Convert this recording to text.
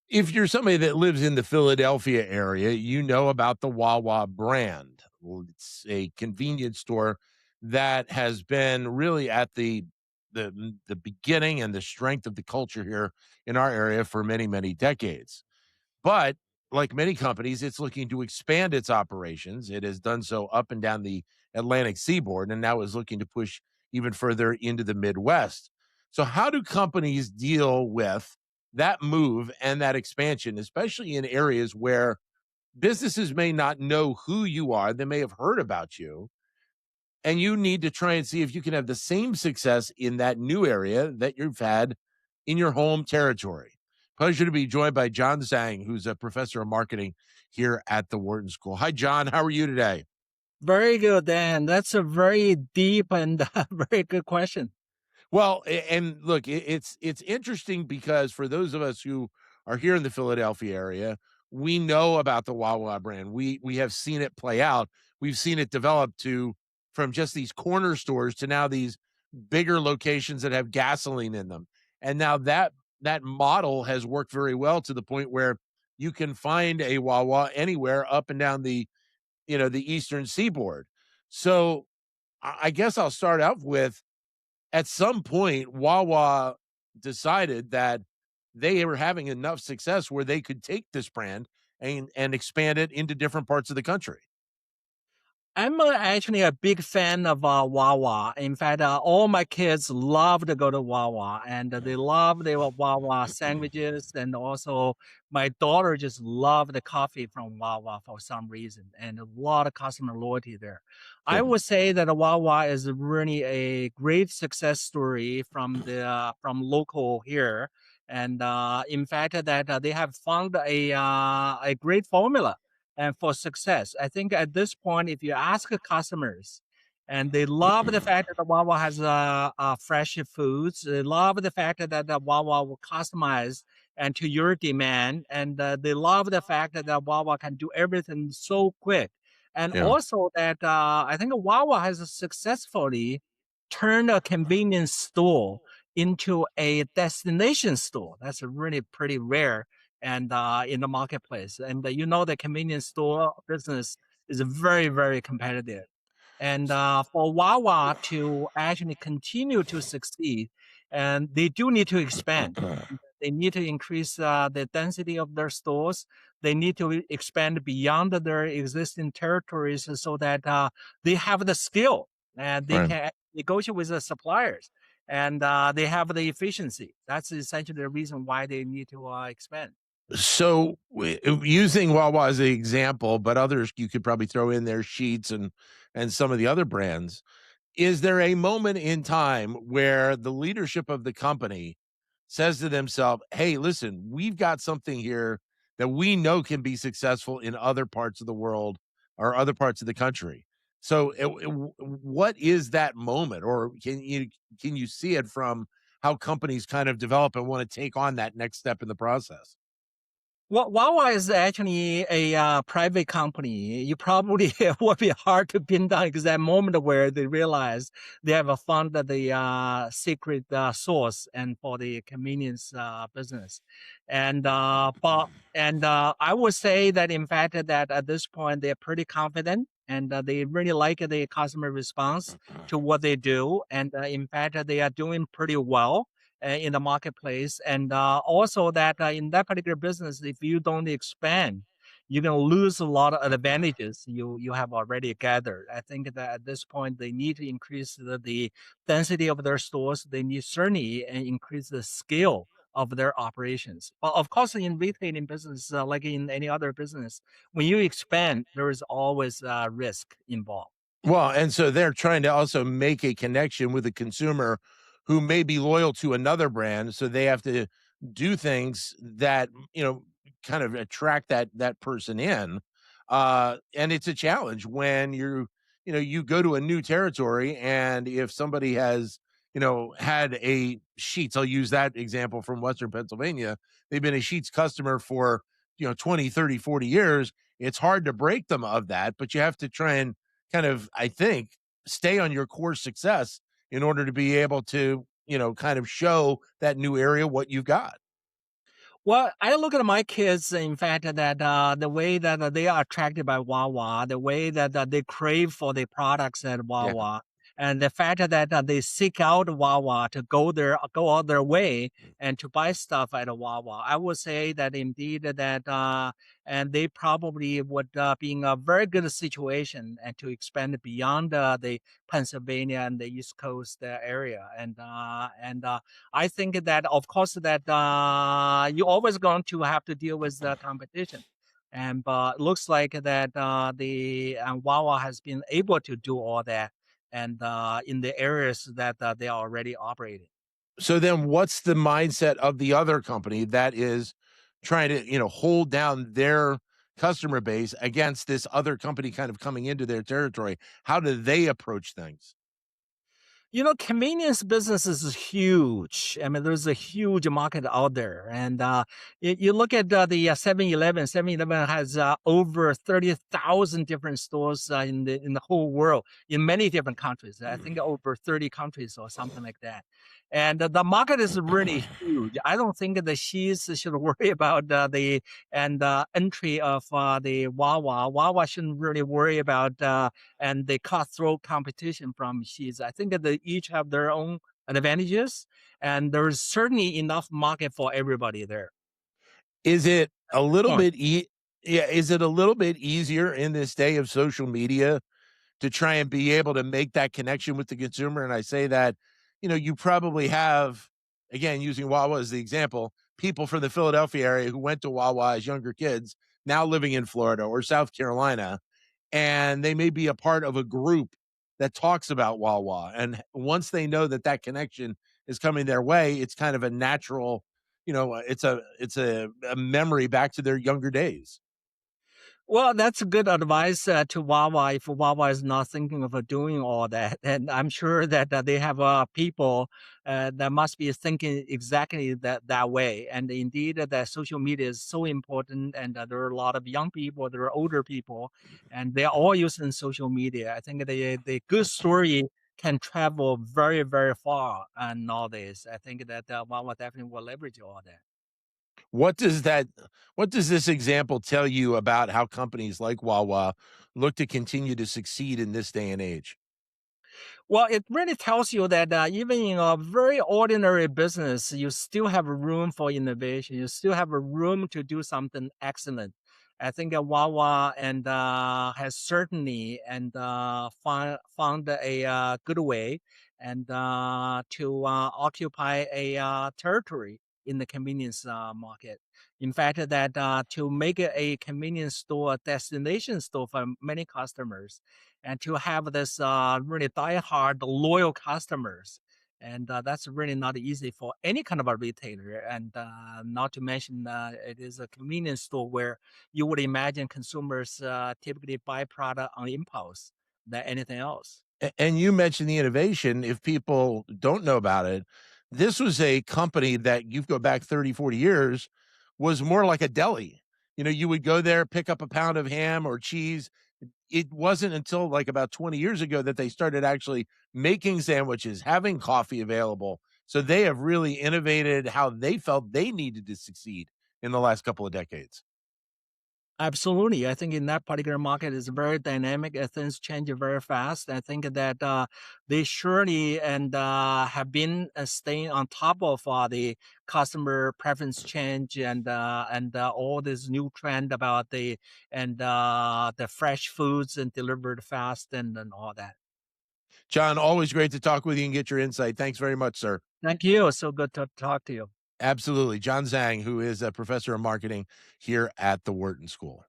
If you're somebody that lives in the Philadelphia area, you know about the Wawa brand. Well, it's a convenience store that has been really at the beginning and the strength of the culture here in our area for many, many decades. But like many companies, it's looking to expand its operations. It has done so up and down the Atlantic seaboard and now is looking to push even further into the Midwest. So, how do companies deal with that move and that expansion, especially in areas where businesses may not know who you are? They may have heard about you, and you need to try and see if you can have the same success in that new area that you've had in your home territory. Pleasure to be joined by John Zhang, who's a professor of marketing here at the Wharton School. Hi, John. How are you today? Very good, Dan. That's a very deep and very good question. Well, and look, it's interesting because for those of us who are here in the Philadelphia area, we know about the Wawa brand. We have seen it play out. We've seen it develop to from just these corner stores to now these bigger locations that have gasoline in them. And now that model has worked very well to the point where you can find a Wawa anywhere up and down the eastern seaboard. So I guess I'll start out with at some point, Wawa decided that they were having enough success where they could take this brand and expand it into different parts of the country. I'm actually a big fan of Wawa. In fact, all my kids love to go to Wawa, and they love the Wawa sandwiches. And also, my daughter just loved the coffee from Wawa for some reason, and a lot of customer loyalty there. I Good. would say that Wawa is really a great success story from from local here, and in fact, that they have found a great formula and for success. I think at this point, if you ask the customers, and they love the fact that the Wawa has fresh foods, they love the fact that the Wawa will customize and to your demand, and they love the fact that the Wawa can do everything so quick. And Yeah. also that I think Wawa has successfully turned a convenience store into a destination store. That's really pretty rare and in the marketplace. And the convenience store business is very, very competitive. And for Wawa to actually continue to succeed, and they do need to expand. They need to increase the density of their stores. They need to expand beyond their existing territories so that they have the skill and they Right. can negotiate with the suppliers and they have the efficiency. That's essentially the reason why they need to expand. So using Wawa as an example, but others you could probably throw in there Sheets and some of the other brands. Is there a moment in time where the leadership of the company says to themselves, "Hey, listen, we've got something here that we know can be successful in other parts of the world or other parts of the country." So, what is that moment, or can you see it from how companies kind of develop and want to take on that next step in the process? Well, Wawa is actually a private company. You probably would be hard to pin down exact moment where they realize they have found the secret source and for the convenience business, and I would say that in fact that at this point they're pretty confident and they really like the customer response to what they do, and in fact they are doing pretty well in the marketplace. And also that in that particular business, if you don't expand, you're going to lose a lot of advantages you have already gathered. I think that at this point, they need to increase the density of their stores. They need certainly increase the scale of their operations. But of course, in retailing business, like in any other business, when you expand, there is always risk involved. Well, and so they're trying to also make a connection with a consumer who may be loyal to another brand, so they have to do things that, kind of attract that person in. And it's a challenge when you go to a new territory and if somebody has, had a Sheets, I'll use that example from Western Pennsylvania. They've been a Sheets customer for, 20, 30, 40 years. It's hard to break them of that, but you have to try and kind of, I think, stay on your core success in order to be able to, kind of show that new area what you've got. Well, I look at my kids, in fact, that the way that they are attracted by Wawa, the way that they crave for the products at Yeah. Wawa, and the fact that they seek out Wawa to go there, go out their way and to buy stuff at a Wawa. I would say that indeed that, and they probably would be in a very good situation and to expand beyond the Pennsylvania and the East Coast area, and I think that, of course, that you're always going to have to deal with the competition. And but it looks like that the Wawa has been able to do all that, and in the areas that they are already operating. So then what's the mindset of the other company that is trying to, hold down their customer base against this other company kind of coming into their territory? How do they approach things? Convenience business is huge. I mean, there's a huge market out there. And you look at the 7-Eleven. 7-Eleven has over 30,000 different stores in the whole world, in many different countries. I think over 30 countries or something like that. And the market is really huge. I don't think that she should worry about the and entry of the Wawa. Wawa shouldn't really worry about and the cutthroat competition from she's. I think that they each have their own advantages, and there's certainly enough market for everybody there. Is it a little Point. bit yeah, is it a little bit easier in this day of social media to try and be able to make that connection with the consumer? And I say that, you probably have, again, using Wawa as the example, people from the Philadelphia area who went to Wawa as younger kids, now living in Florida or South Carolina, and they may be a part of a group that talks about Wawa. And once they know that that connection is coming their way, it's kind of a natural, it's a memory back to their younger days. Well, that's good advice to Wawa if Wawa is not thinking of doing all that. And I'm sure that they have people that must be thinking exactly that way. And indeed, that social media is so important. And there are a lot of young people, there are older people, and they're all using social media. I think the good story can travel very, very far nowadays. I think that Wawa definitely will leverage all that. What does that what does this example tell you about how companies like Wawa look to continue to succeed in this day and age? Well, it really tells you that even in a very ordinary business, you still have room for innovation. You still have a room to do something excellent. I think Wawa and has certainly and found a good way and to occupy a territory in the convenience market. In fact, that to make it a convenience store, a destination store for many customers, and to have this really diehard loyal customers. And that's really not easy for any kind of a retailer. And not to mention, it is a convenience store where you would imagine consumers typically buy product on impulse than anything else. And you mentioned the innovation. If people don't know about it, this was a company that you go back 30, 40 years, was more like a deli. You would go there, pick up a pound of ham or cheese. It wasn't until like about 20 years ago that they started actually making sandwiches, having coffee available. So they have really innovated how they felt they needed to succeed in the last couple of decades. Absolutely. I think in that particular market is very dynamic. Things change very fast. I think that they surely and have been staying on top of the customer preference change and all this new trend about the fresh foods and delivered fast and all that. John, always great to talk with you and get your insight. Thanks very much, sir. Thank you. So good to talk to you. Absolutely. John Zhang, who is a professor of marketing here at the Wharton School.